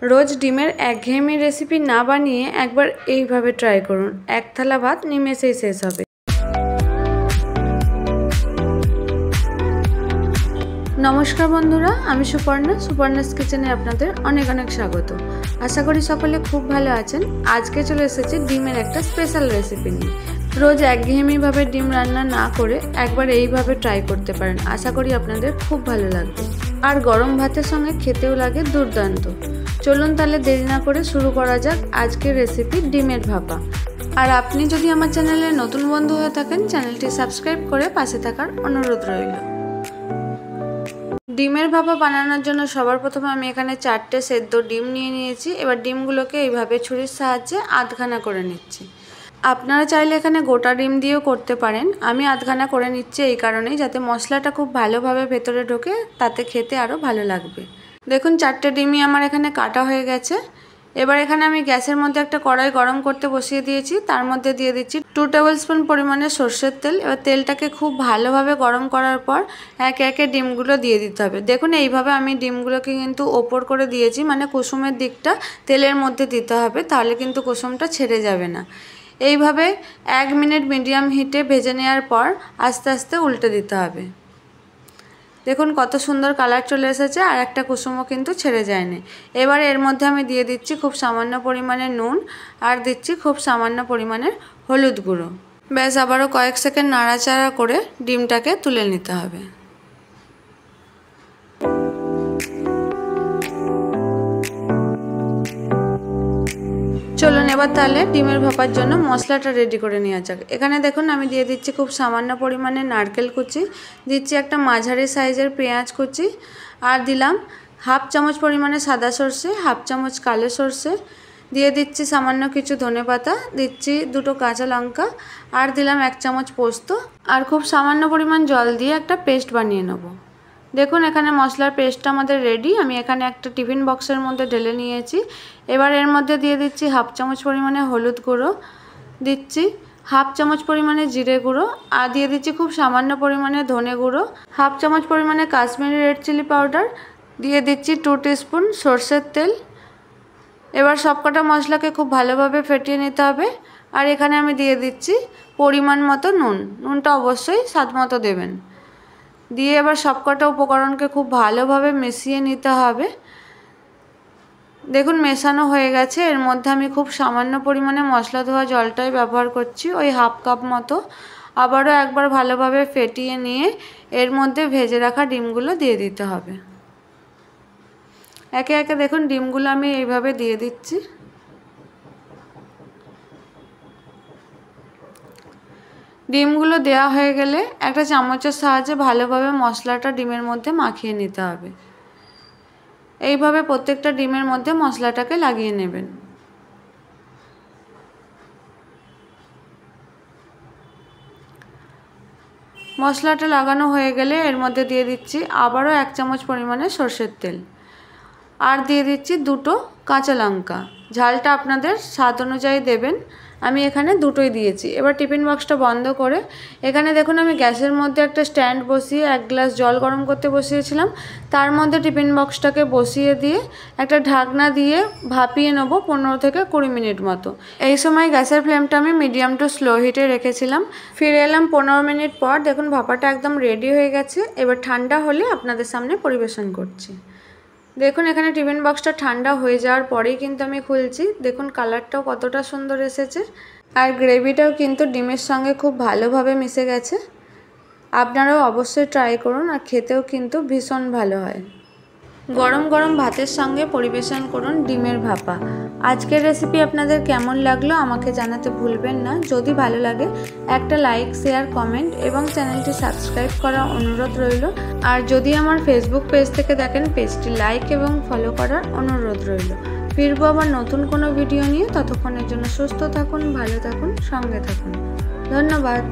রোজ ডিমের একঘেয়েমি রেসিপি না বানিয়ে একবার এইভাবে ট্রাই করুন। এক থালা ভাত নিমেষেই শেষ হবে। নমস্কার বন্ধুরা, আমি সুপর্ণাস কিচেনে আপনাদের অনেক অনেক স্বাগত। আশা করি সকলে খুব ভালো আছেন। আজকে চলে এসেছি ডিমের একটা স্পেশাল রেসিপি নিয়ে। রোজ একঘেয়েমিভাবে ডিম রান্না না করে একবার এইভাবে ট্রাই করতে পারেন। আশা করি আপনাদের খুব ভালো লাগবে, আর গরম ভাতের সঙ্গে খেতেও লাগে দুর্দান্ত। চলুন তাহলে দেরি না করে শুরু করা যাক আজকের রেসিপি ডিমের ভাপা। আর আপনি যদি আমার চ্যানেলে নতুন বন্ধু হয়ে থাকেন, চ্যানেলটি সাবস্ক্রাইব করে পাশে থাকার অনুরোধ রইল। ডিমের ভাপা বানানোর জন্য সবার প্রথমে আমি এখানে 4টে সেদ্ধ ডিম নিয়ে নিয়েছি। এবার ডিমগুলোকে এইভাবে ছুরির সাহায্যে আধখানা করে নিচ্ছি। আপনারা চাইলে এখানে গোটা ডিম দিয়েও করতে পারেন। আমি আধখানা করে নিচ্ছি এই কারণেই, যাতে মশলাটা খুব ভালোভাবে ভেতরে ঢোকে, তাতে খেতে আরও ভালো লাগবে। দেখুন 4টে ডিমই আমার এখানে কাটা হয়ে গেছে। এবার এখানে আমি গ্যাসের মধ্যে একটা কড়াই গরম করতে বসিয়ে দিয়েছি। তার মধ্যে দিয়ে দিচ্ছি 2 টেবিল স্পুন পরিমাণে সর্ষের তেল। এবার তেলটাকে খুব ভালোভাবে গরম করার পর একে একে ডিমগুলো দিয়ে দিতে হবে। দেখুন এইভাবে আমি ডিমগুলোকে কিন্তু ওপর করে দিয়েছি, মানে কুসুমের দিকটা তেলের মধ্যে দিতে হবে, তাহলে কিন্তু কুসুমটা ছেড়ে যাবে না। এইভাবে 1 মিনিট মিডিয়াম হিটে ভেজে নেওয়ার পর আস্তে আস্তে উল্টে দিতে হবে। দেখুন কত সুন্দর কালার চলে এসেছে, আর একটা কুসুমও কিন্তু ছেড়ে যায়নি। এবার এর মধ্যে আমি দিয়ে দিচ্ছি খুব সামান্য পরিমাণে নুন, আর দিচ্ছি খুব সামান্য পরিমাণের হলুদ গুঁড়ো। ব্যাস, আবারও কয়েক সেকেন্ড নাড়াচাড়া করে ডিমটাকে তুলে নিতে হবে। চলুন এবার তাহলে ডিমের ভাপার জন্য মশলাটা রেডি করে নেওয়া যাক। এখানে দেখুন আমি দিয়ে দিচ্ছি খুব সামান্য পরিমাণে নারকেল কুচি, দিচ্ছি একটা মাঝারি সাইজের পেঁয়াজ কুচি, আর দিলাম 1/2 চামচ পরিমাণে সাদা সর্ষে, 1/2 চামচ কালো সর্ষে, দিয়ে দিচ্ছি সামান্য কিছু ধনেপাতা, দিচ্ছি 2টো কাঁচা লঙ্কা, আর দিলাম 1 চামচ পোস্ত, আর খুব সামান্য পরিমাণ জল দিয়ে একটা পেস্ট বানিয়ে নেব। দেখুন এখানে মশলার পেস্টটা আমাদের রেডি। আমি এখানে একটা টিফিন বক্সের মধ্যে ঢেলে নিয়েছি। এবার এর মধ্যে দিয়ে দিচ্ছি 1/2 চামচ পরিমাণে হলুদ গুঁড়ো, দিচ্ছি 1/2 চামচ পরিমাণে জিরে গুঁড়ো, আর দিয়ে দিচ্ছি খুব সামান্য পরিমাণে ধনে গুঁড়ো, 1/2 চামচ পরিমাণে কাশ্মীরি রেড চিলি পাউডার, দিয়ে দিচ্ছি 2 টিস্পুন সর্ষের তেল। এবার সবকটা মশলাকে খুব ভালোভাবে ফেটিয়ে নিতে হবে। আর এখানে আমি দিয়ে দিচ্ছি পরিমাণ মতো নুন। নুনটা অবশ্যই স্বাদ মতো দেবেন। দিয়ে এবার সবকটা উপকরণকে খুব ভালোভাবে মিশিয়ে নিতে হবে। দেখুন মেশানো হয়ে গেছে। এর মধ্যে আমি খুব সামান্য পরিমাণে মশলা ধোয়া জলটাই ব্যবহার করছি, ওই 1/2 কাপ মতো। আবারও একবার ভালোভাবে ফেটিয়ে নিয়ে এর মধ্যে ভেজে রাখা ডিমগুলো দিয়ে দিতে হবে। একে একে দেখুন ডিমগুলো আমি এইভাবে দিয়ে দিচ্ছি। ডিমগুলো দেওয়া হয়ে গেলে একটা চামচের সাহায্যে ভালোভাবে মশলাটা ডিমের মধ্যে মাখিয়ে নিতে হবে। এইভাবে প্রত্যেকটা ডিমের মধ্যে মশলাটাকে লাগিয়ে নেবেন। মশলাটা লাগানো হয়ে গেলে এর মধ্যে দিয়ে দিচ্ছি আবারও 1 চামচ পরিমাণে সর্ষের তেল, আর দিয়ে দিচ্ছি 2টো কাঁচা লঙ্কা। ঝালটা আপনাদের স্বাদ অনুযায়ী দেবেন। আমি এখানে 2টোই দিয়েছি। এবার টিফিন বক্সটা বন্ধ করে এখানে দেখুন আমি গ্যাসের মধ্যে একটা স্ট্যান্ড বসিয়ে 1 গ্লাস জল গরম করতে বসিয়েছিলাম। তার মধ্যে টিফিন বক্সটাকে বসিয়ে দিয়ে একটা ঢাকনা দিয়ে ভাপিয়ে নেব 15 থেকে 20 মিনিট মতো। এই সময় গ্যাসের ফ্লেমটা আমি মিডিয়াম টু স্লো হিটে রেখেছিলাম। ফিরে এলাম 15 মিনিট পর। দেখুন ভাপাটা একদম রেডি হয়ে গেছে। এবার ঠান্ডা হলে আপনাদের সামনে পরিবেশন করছি। দেখুন এখানে টিফিন বক্সটা ঠান্ডা হয়ে যাওয়ার পরেই কিন্তু আমি খুলছি। দেখুন কালারটাও কতটা সুন্দর এসেছে, আর গ্রেভিটাও কিন্তু ডিমের সঙ্গে খুব ভালোভাবে মিশে গেছে। আপনারাও অবশ্যই ট্রাই করুন, আর খেতেও কিন্তু ভীষণ ভালো হয়। গরম গরম ভাতের সঙ্গে পরিবেশন করুন ডিমের ভাপা। আজকের রেসিপি আপনাদের কেমন লাগলো আমাকে জানাতে ভুলবেন না। যদি ভালো লাগে একটা লাইক, শেয়ার, কমেন্ট এবং চ্যানেলটি সাবস্ক্রাইব করার অনুরোধ রইল। আর যদি আমার ফেসবুক পেজ থেকে দেখেন, পেজটি লাইক এবং ফলো করার অনুরোধ রইল। ফিরবো আবার নতুন কোনো ভিডিও নিয়ে। ততক্ষণের জন্য সুস্থ থাকুন, ভালো থাকুন, সঙ্গে থাকুন। ধন্যবাদ।